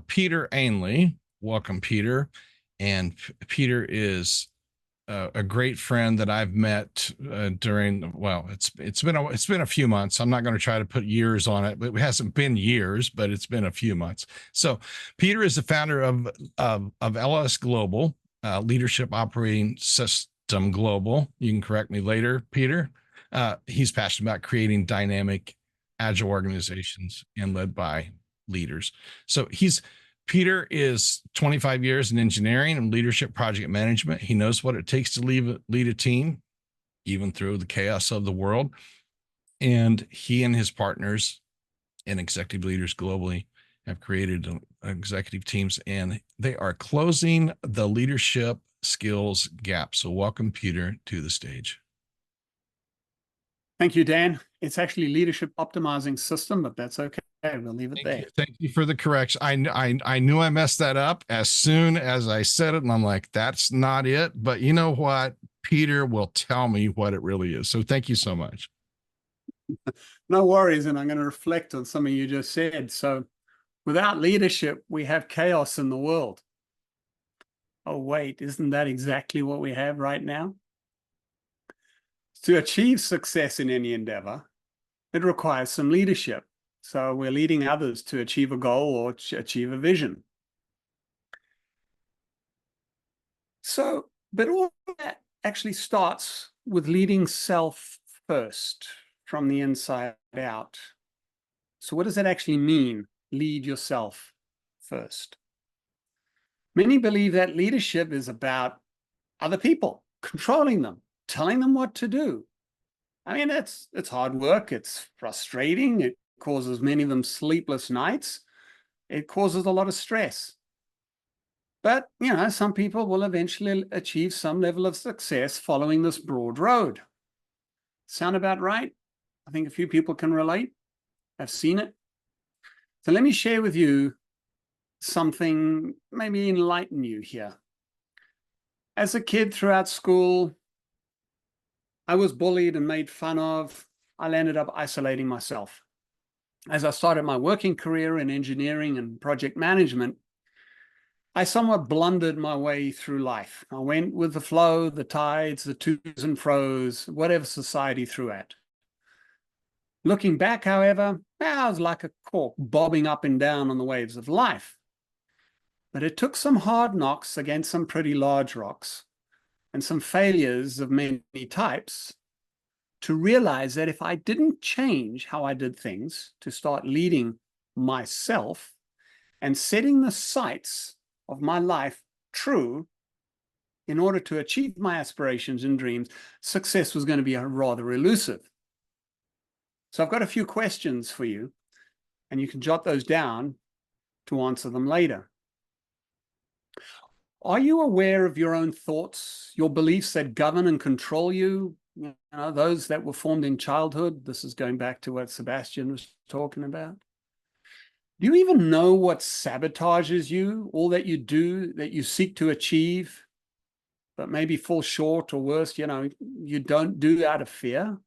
Peter Ainley. Welcome, Peter. And Peter is a great friend that I've met during. Well, it's been a few months. I'm not going to try to put years on it, but it hasn't been years, but it's been a few months. So, Peter is the founder of LS Global, Leadership Operating System Global. You can correct me later, Peter. He's passionate about creating dynamic, agile organizations and led by leaders. So Peter is 25 years in engineering and leadership project management. He knows what it takes to lead a team, even through the chaos of the world. And he and his partners and executive leaders globally have created executive teams, and they are closing the leadership skills gap. So welcome, Peter, to the stage. Thank you, Dan. It's actually leadership optimizing system, but that's okay. We'll leave it there. Thank you for the correction. I knew I messed that up as soon as I said it, and I'm like, that's not it. But you know what? Peter will tell me what it really is. So thank you so much. No worries, and I'm going to reflect on something you just said. So without leadership, we have chaos in the world. Oh, wait, isn't that exactly what we have right now? To achieve success in any endeavor, it requires some leadership. So we're leading others to achieve a goal or to achieve a vision. So, but all that actually starts with leading self first, from the inside out. So what does that actually mean, lead yourself first? Many believe that leadership is about other people, controlling them, telling them what to do. I mean, it's hard work. It's frustrating. It causes many of them sleepless nights. It causes a lot of stress. But, you know, some people will eventually achieve some level of success following this broad road. Sound about right? I think a few people can relate. I've seen it. So let me share with you something, maybe enlighten you here. As a kid throughout school, I was bullied and made fun of. I ended up isolating myself. As I started my working career in engineering and project management, I somewhat blundered my way through life. I went with the flow, the tides, the to's and fro's, whatever society threw at. Looking back, however, I was like a cork bobbing up and down on the waves of life. But it took some hard knocks against some pretty large rocks and some failures of many types to realize that if I didn't change how I did things, to start leading myself and setting the sights of my life true in order to achieve my aspirations and dreams, success was going to be rather elusive. So I've got a few questions for you, and you can jot those down to answer them later. Are you aware of your own thoughts, your beliefs that govern and control you? You know, those that were formed in childhood. This is going back to what Sebastian was talking about. Do you even know what sabotages you, all that you do, that you seek to achieve, but maybe fall short, or worse, you know, you don't do out of fear?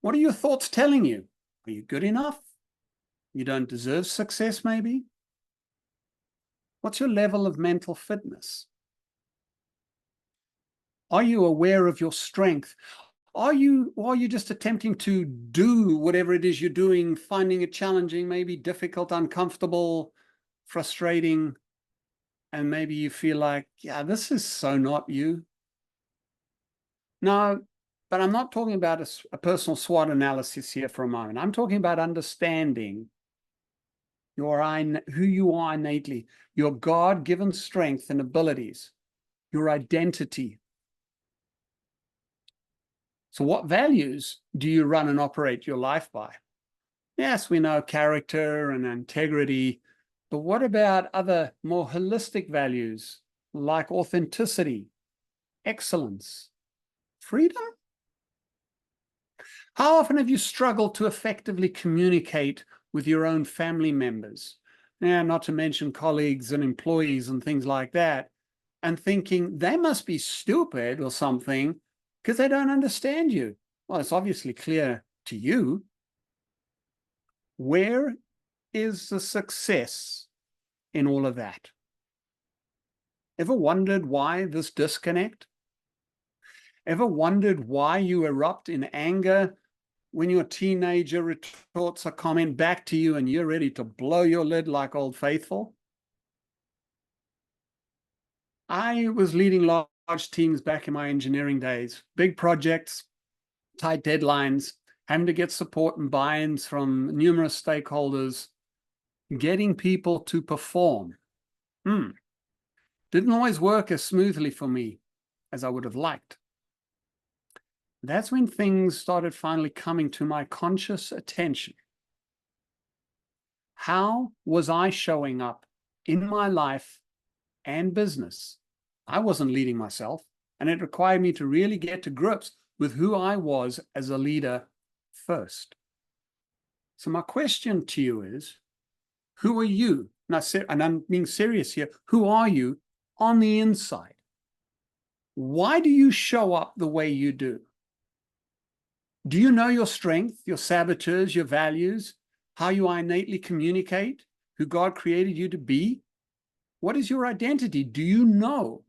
What are your thoughts telling you? Are you good enough? You don't deserve success, maybe? What's your level of mental fitness? Are you aware of your strength? Or are you just attempting to do whatever it is you're doing, finding it challenging, maybe difficult, uncomfortable, frustrating, and maybe you feel like, yeah, this is so not you? No, but I'm not talking about a personal SWOT analysis here for a moment. I'm talking about understanding who you are innately, your God-given strength and abilities, your identity. So what values do you run and operate your life by? Yes, we know character and integrity, but what about other more holistic values like authenticity, excellence, freedom? How often have you struggled to effectively communicate with your own family members? Not to mention colleagues and employees and things like that, and thinking they must be stupid or something because they don't understand you. Well, it's obviously clear to you. Where is the success in all of that? Ever wondered why this disconnect? Ever wondered why you erupt in anger when your teenager retorts a comment back to you and you're ready to blow your lid like Old Faithful? I was leading large teams back in my engineering days, big projects, tight deadlines, having to get support and buy-ins from numerous stakeholders, getting people to perform. Didn't always work as smoothly for me as I would have liked. That's when things started finally coming to my conscious attention. How was I showing up in my life and business? I wasn't leading myself, and it required me to really get to grips with who I was as a leader first. So my question to you is, who are you? And I'm being serious here. Who are you on the inside? Why do you show up the way you do? Do you know your strength, your saboteurs, your values, how you innately communicate, who God created you to be? What is your identity? Do you know?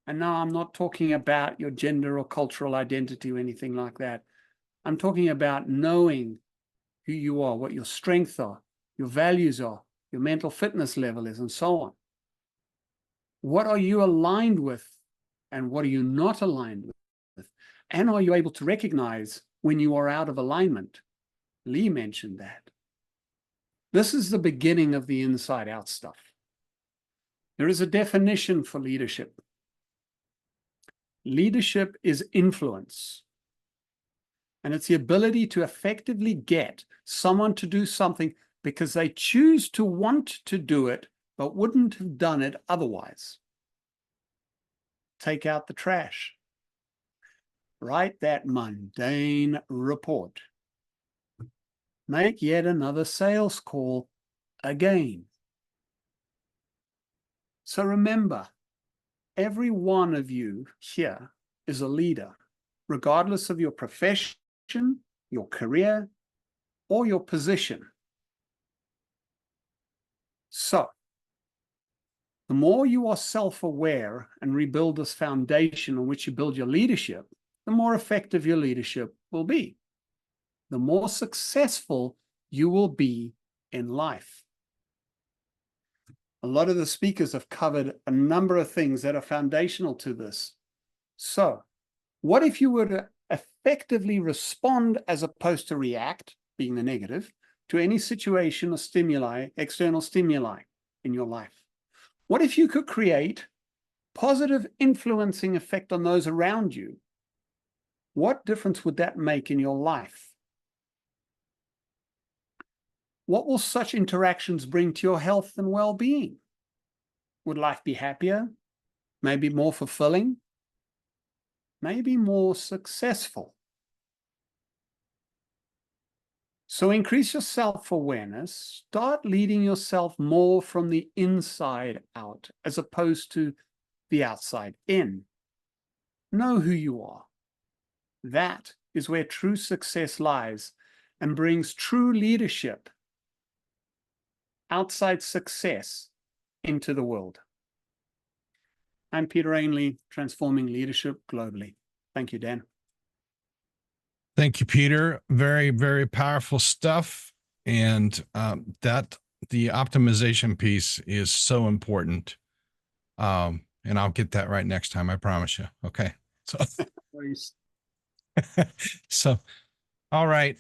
And now I'm not talking about your gender or cultural identity or anything like that. I'm talking about knowing who you are, what your strengths are, your values are, your mental fitness level is, and so on. What are you aligned with and what are you not aligned with? And are you able to recognize when you are out of alignment? Lee mentioned that. This is the beginning of the inside out stuff. There is a definition for leadership. Leadership is influence. And it's the ability to effectively get someone to do something because they choose to want to do it, but wouldn't have done it otherwise. Take out the trash. Write that mundane report. Make yet another sales call again. So remember, every one of you here is a leader, regardless of your profession, your career, or your position. So, the more you are self-aware and rebuild this foundation on which you build your leadership, the more effective your leadership will be. The more successful you will be in life. A lot of the speakers have covered a number of things that are foundational to this. So, what if you were to effectively respond as opposed to react, being the negative, to any situation or stimuli, external stimuli in your life? What if you could create positive influencing effect on those around you? What difference would that make in your life? What will such interactions bring to your health and well-being? Would life be happier? Maybe more fulfilling? Maybe more successful? So increase your self-awareness. Start leading yourself more from the inside out as opposed to the outside in. Know who you are. That is where true success lies and brings true leadership, outside success, into the world. I'm Peter Ainley, transforming leadership globally. Thank you, Dan. Thank you, Peter. Very, very powerful stuff. And that the optimization piece is so important. And I'll get that right next time, I promise you. Okay. So, so, all right.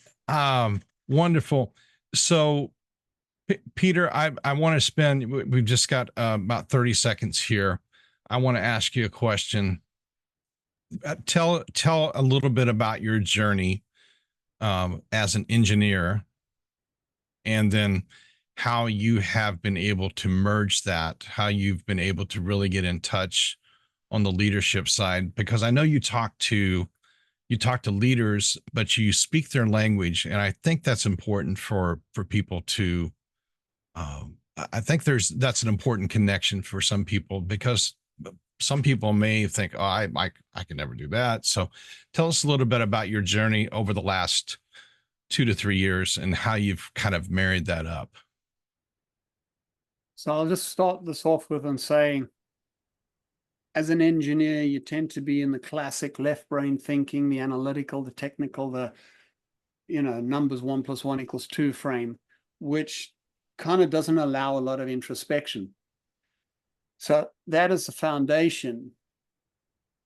Wonderful. So, Peter, I want to spend, we've just got about 30 seconds here. I want to ask you a question. Tell a little bit about your journey as an engineer, and then how you have been able to merge that, how you've been able to really get in touch on the leadership side, because I know you talk to leaders, but you speak their language, and I think that's important for people to. I think that's an important connection for some people, because some people may think, oh, I can never do that. So tell us a little bit about your journey over the last 2 to 3 years and how you've kind of married that up. So I'll just start this off with and saying, as an engineer, you tend to be in the classic left brain thinking, the analytical, the technical, the, numbers 1+1=2 frame, which kind of doesn't allow a lot of introspection. So that is the foundation.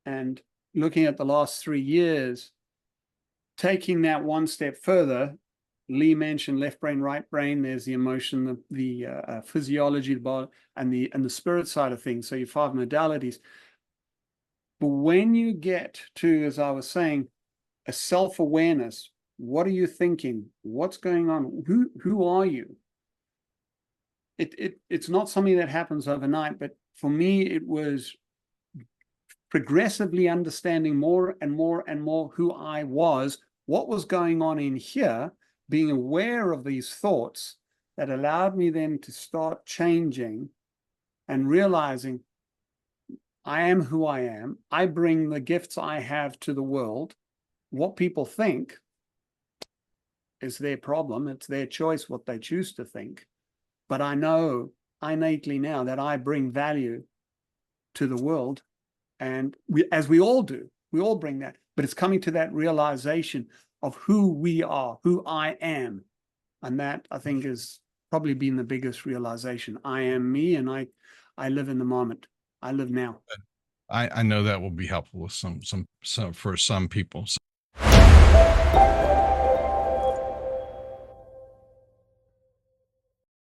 And looking at the last 3 years, taking that one step further, Lee mentioned left brain, right brain. There's the emotion, the physiology, the body, and the spirit side of things. So your 5 modalities. But when you get to, as I was saying, a self-awareness, what are you thinking? What's going on? Who are you? It's not something that happens overnight, but for me, it was progressively understanding more and more and more who I was, what was going on in here, being aware of these thoughts that allowed me then to start changing and realizing I am who I am. I bring the gifts I have to the world. What people think is their problem. It's their choice what they choose to think. But I know innately now that I bring value to the world. And as we all do, we all bring that. But it's coming to that realization of who we are, who I am. And that, I think, has probably been the biggest realization. I am me, and I live in the moment. I live now. I know that will be helpful with some for some people. So